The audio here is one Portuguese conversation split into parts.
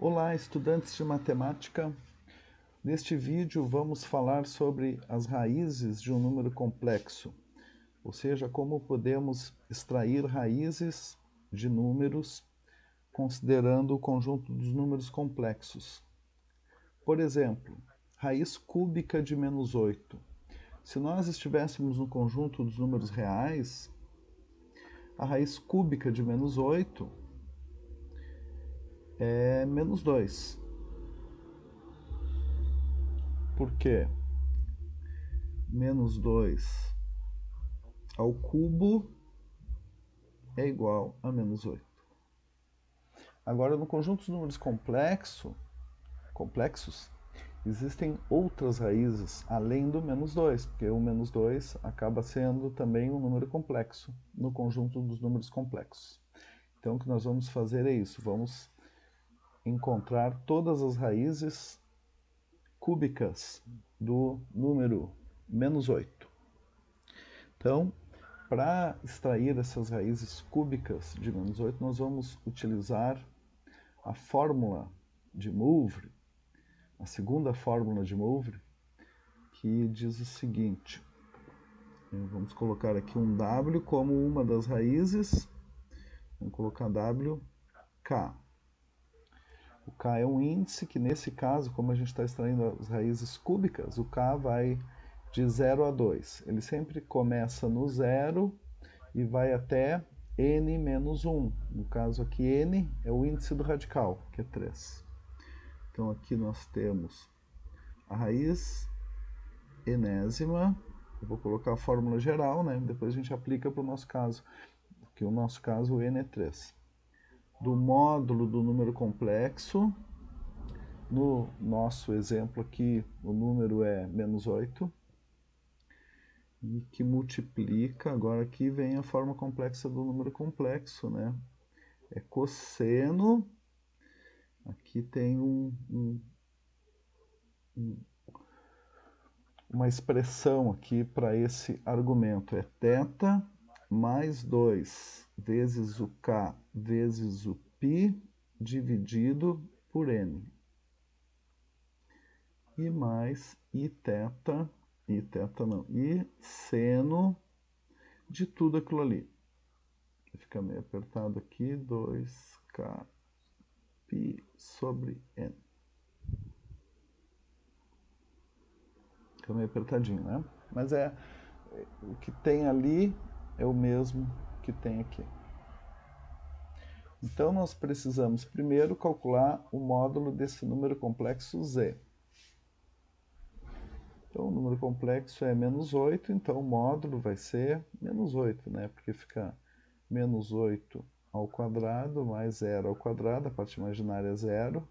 Olá, estudantes de matemática. Neste vídeo vamos falar sobre as raízes de um número complexo, ou seja, como podemos extrair raízes de números considerando o conjunto dos números complexos. Por exemplo, raiz cúbica de menos 8. Se nós estivéssemos no conjunto dos números reais, a raiz cúbica de menos 8 é menos 2. Por quê? Menos 2 ao cubo é igual a menos 8. Agora, no conjunto dos números complexos, existem outras raízes além do menos 2, porque o menos 2 acaba sendo também um número complexo no conjunto dos números complexos. Então, o que nós vamos fazer é isso, vamos encontrar todas as raízes cúbicas do número menos 8. Então, para extrair essas raízes cúbicas de menos 8, nós vamos utilizar a fórmula de Moivre, a segunda fórmula de Moivre, que diz o seguinte. Vamos colocar aqui um W como uma das raízes. Vamos colocar WK. O K é um índice que, nesse caso, como a gente está extraindo as raízes cúbicas, o K vai de 0 a 2. Ele sempre começa no 0 e vai até n menos 1. No caso aqui, n é o índice do radical, que é 3. Então aqui nós temos a raiz enésima. Eu vou colocar a fórmula geral, né? Depois a gente aplica para o nosso caso, porque o nosso caso o n é 3. Do módulo do número complexo. No nosso exemplo aqui, o número é menos 8. E que multiplica, agora aqui vem a forma complexa do número complexo, né? É cosseno, aqui tem uma expressão aqui para esse argumento, é θ mais 2 vezes o k vezes o π dividido por n. E mais i seno de tudo aquilo ali. Fica meio apertado aqui, 2k π sobre n. Fica meio apertadinho, né? Mas o que tem ali é o mesmo que tem aqui. Então, nós precisamos primeiro calcular o módulo desse número complexo z. Então, o número complexo é menos 8, então o módulo vai ser menos 8, né? Porque fica menos 8 ao quadrado mais 0 ao quadrado, a parte imaginária é 0.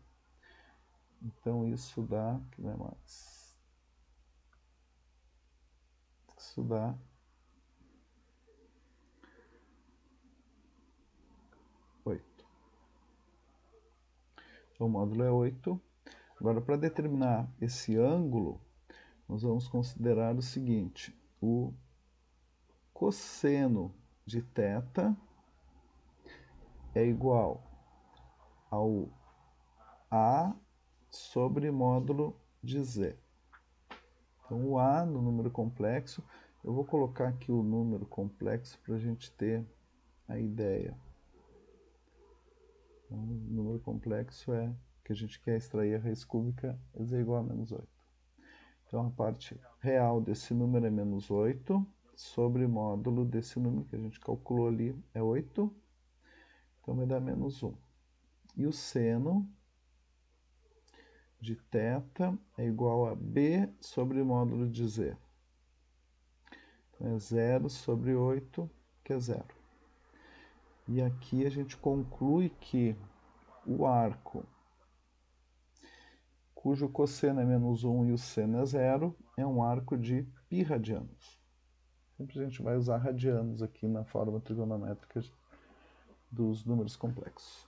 Então, isso dá, que não é mais? Isso dá 8. Então, o módulo é 8. Agora, para determinar esse ângulo, nós vamos considerar o seguinte, o cosseno de θ é igual ao A sobre módulo de Z. Então, o A no número complexo, eu vou colocar aqui o número complexo para a gente ter a ideia. Então, o número complexo é que a gente quer extrair a raiz cúbica, z é igual a menos 8. Então, a parte real desse número é menos 8, sobre módulo desse número que a gente calculou ali é 8, então vai dar menos 1. E o seno de θ é igual a b sobre módulo de z. Então, é 0 sobre 8, que é 0. E aqui a gente conclui que o arco cujo cosseno é menos 1 e o seno é 0, é um arco de π radianos. Sempre a gente vai usar radianos aqui na forma trigonométrica dos números complexos.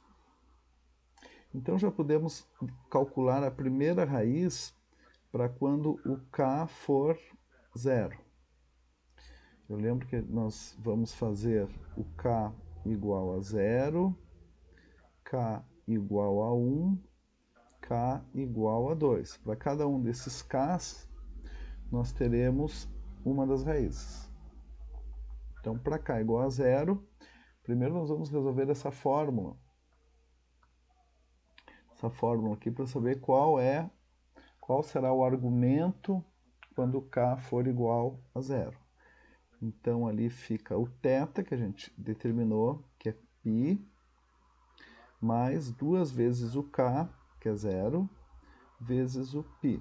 Então, já podemos calcular a primeira raiz para quando o k for 0. Eu lembro que nós vamos fazer o k igual a 0, k igual a 1 k igual a 2. Para cada um desses k's, nós teremos uma das raízes. Então, para k igual a 0, primeiro nós vamos resolver essa fórmula. Essa fórmula aqui para saber qual será o argumento quando k for igual a 0. Então, ali fica o θ, que a gente determinou, que é π, mais 2 vezes o k, que é 0, vezes o π.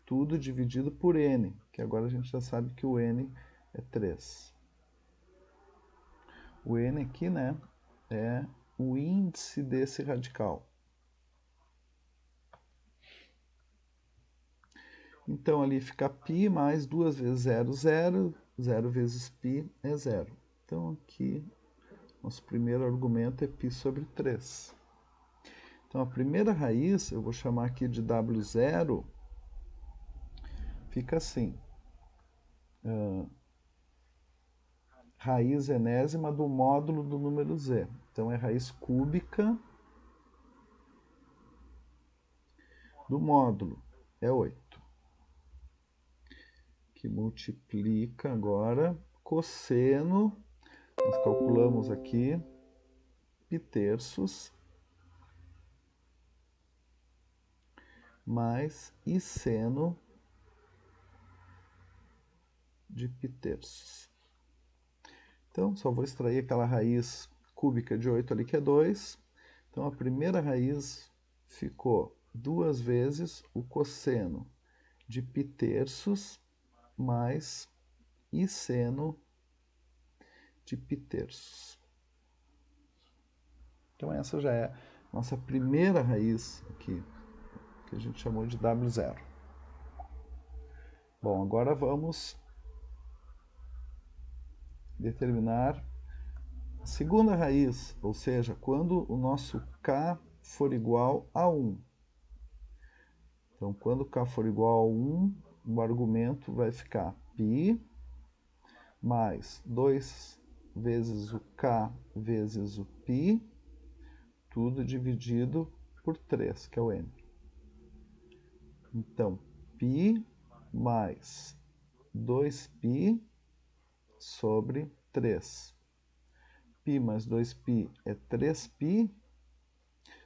Tudo dividido por n, que agora a gente já sabe que o n é 3. O n aqui, né, é o índice desse radical. Então, ali fica π mais 2 vezes 0, 0. 0 vezes π é 0. Então, aqui, nosso primeiro argumento é π sobre 3. Então, a primeira raiz, eu vou chamar aqui de W0, fica assim. Raiz enésima do módulo do número z. Então, é raiz cúbica do módulo, é 8. Que multiplica agora cosseno, nós calculamos aqui, π terços, mais e seno de π terços. Então, só vou extrair aquela raiz cúbica de 8 ali, que é 2. Então, a primeira raiz ficou 2 vezes o cosseno de π terços mais e seno de π terços. Então, essa já é nossa primeira raiz aqui, que a gente chamou de W0. Bom, agora vamos determinar a segunda raiz, ou seja, quando o nosso k for igual a 1. Então, quando k for igual a 1, o argumento vai ficar π mais 2 vezes o k vezes o π, tudo dividido por 3, que é o n. Então, π mais 2π sobre 3. π mais 2π é 3π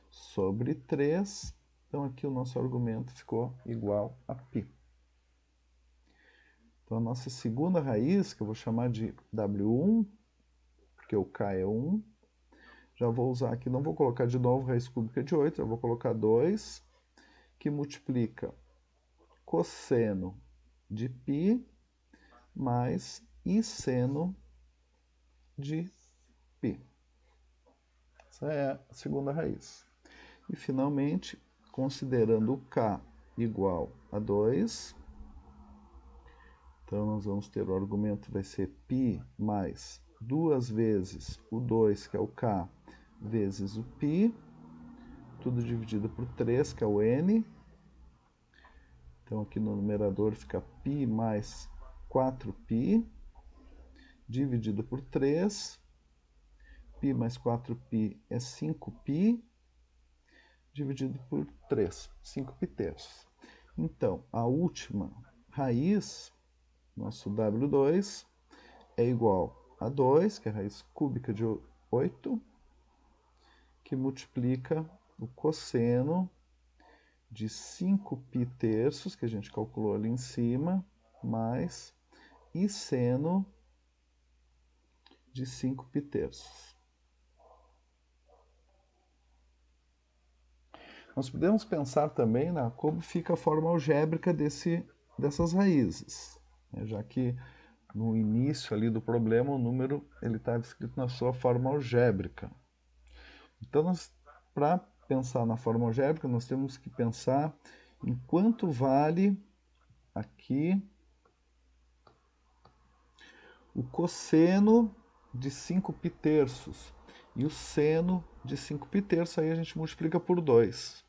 sobre 3. Então, aqui o nosso argumento ficou igual a π. Então, a nossa segunda raiz, que eu vou chamar de W1, porque o k é 1, já vou usar aqui, não vou colocar de novo raiz cúbica de 8, eu vou colocar 2, que multiplica cosseno de π mais e seno de π. Essa é a segunda raiz. E, finalmente, considerando o k igual a 2, então nós vamos ter o argumento, vai ser π mais 2 vezes o 2, que é o k, vezes o π, tudo dividido por 3, que é o n. Então, aqui no numerador fica π mais 4π, dividido por 3. π mais 4π é 5π, dividido por 3, 5π terços. Então, a última raiz, nosso W2, é igual a 2, que é a raiz cúbica de 8, que multiplica o cosseno de 5π terços, que a gente calculou ali em cima, mais e seno de 5π terços. Nós podemos pensar também como fica a forma algébrica dessas raízes, né? Já que no início ali do problema o número estava escrito na sua forma algébrica. Então, para pensar na forma algébrica, nós temos que pensar em quanto vale aqui o cosseno de 5π terços e o seno de 5π terços, aí a gente multiplica por 2.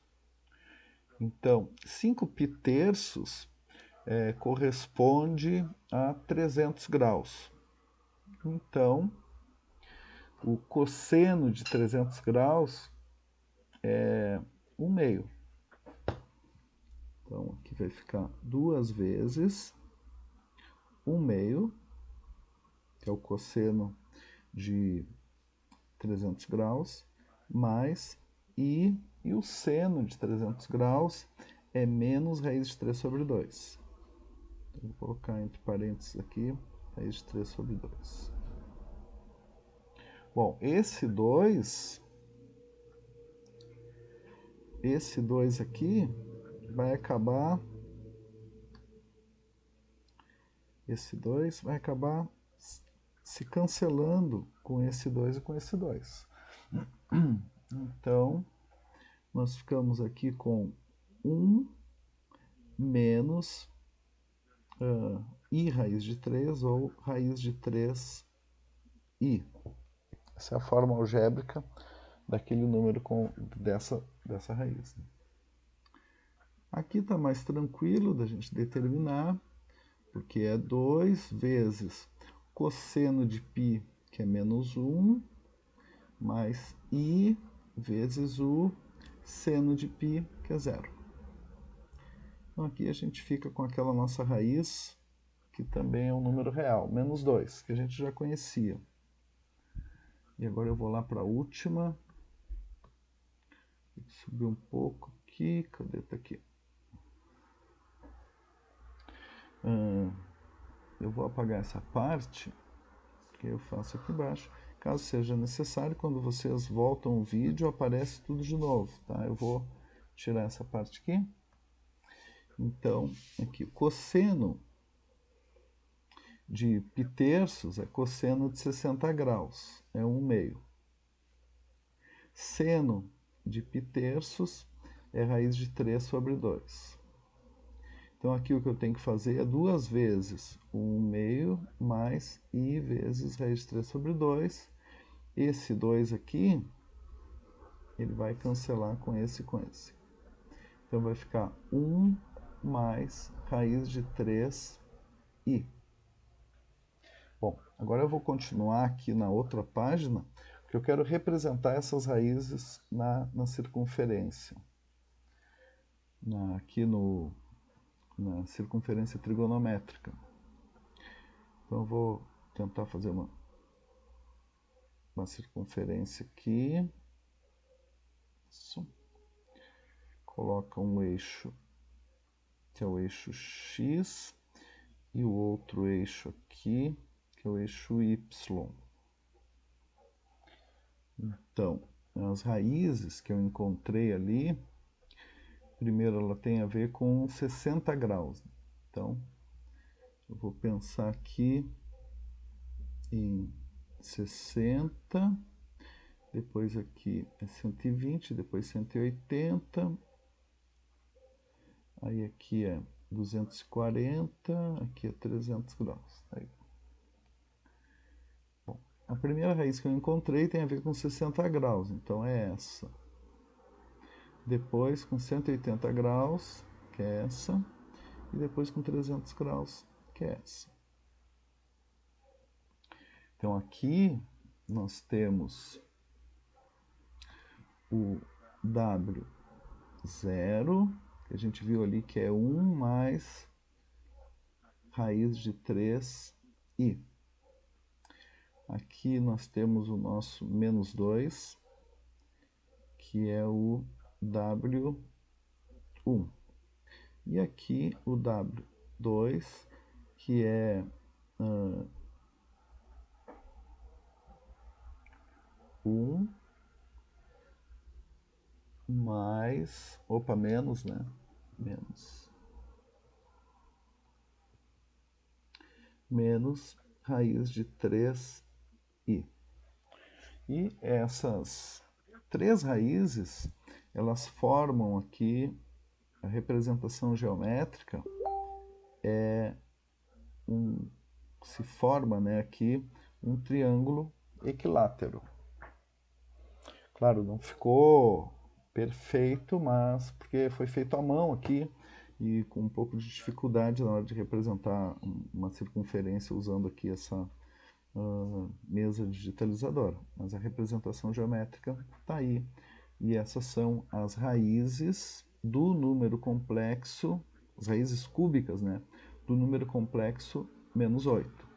Então, 5π terços corresponde a 300 graus. Então, o cosseno de 300 graus é 1/2. Então, aqui vai ficar 2 vezes 1/2, que é o cosseno de 300 graus, mais e o seno de 300 graus é menos raiz de 3 sobre 2. Então, vou colocar entre parênteses aqui, raiz de 3 sobre 2. Bom, esse 2 aqui vai acabar... Esse 2 vai acabar se cancelando com esse 2 e com esse 2. Então, nós ficamos aqui com 1 menos i raiz de 3 ou raiz de 3i. Essa é a forma algébrica daquele número dessa raiz. Aqui está mais tranquilo da gente determinar, porque é 2 vezes cosseno de π, que é menos 1, mais i vezes o seno de π, que é 0. Então aqui a gente fica com aquela nossa raiz, que também é um número real, menos 2, que a gente já conhecia. E agora eu vou lá para a última. Vou subir um pouco aqui, cadê? Tá aqui. Eu vou apagar essa parte, que eu faço aqui embaixo. Caso seja necessário, quando vocês voltam o vídeo, aparece tudo de novo, tá? Eu vou tirar essa parte aqui. Então, aqui, cosseno de π terços é cosseno de 60 graus, é 1/2. Seno de π terços é raiz de 3 sobre 2. Então, aqui o que eu tenho que fazer é 2 vezes 1/2 mais i vezes raiz de 3 sobre 2. Esse 2 aqui, ele vai cancelar com esse e com esse. Então, vai ficar 1 mais raiz de 3i. Bom, agora eu vou continuar aqui na outra página, porque eu quero representar essas raízes na circunferência. Aqui na circunferência trigonométrica. Então eu vou tentar fazer uma circunferência aqui. Isso. Coloca um eixo, que é o eixo x, e o outro eixo aqui, que é o eixo y. Então, as raízes que eu encontrei ali, primeiro ela tem a ver com 60 graus. Então, eu vou pensar aqui em 60, depois aqui é 120, depois 180, aí aqui é 240, aqui é 300 graus. Aí. Bom, a primeira raiz que eu encontrei tem a ver com 60 graus, então é essa. Depois com 180 graus, que é essa, e depois com 300 graus, que é essa. Então aqui nós temos o W0, que a gente viu ali que é 1 mais raiz de 3i. Aqui nós temos o nosso menos 2, que é o W1. E aqui o W2, que é 1 mais... Opa, menos, né? Menos raiz de 3i. E essas 3 raízes, elas formam aqui, a representação geométrica se forma, né, aqui um triângulo equilátero. Claro, não ficou perfeito, mas porque foi feito à mão aqui e com um pouco de dificuldade na hora de representar uma circunferência usando aqui essa mesa digitalizadora. Mas a representação geométrica está aí. E essas são as raízes do número complexo, as raízes cúbicas, né, do número complexo menos 8.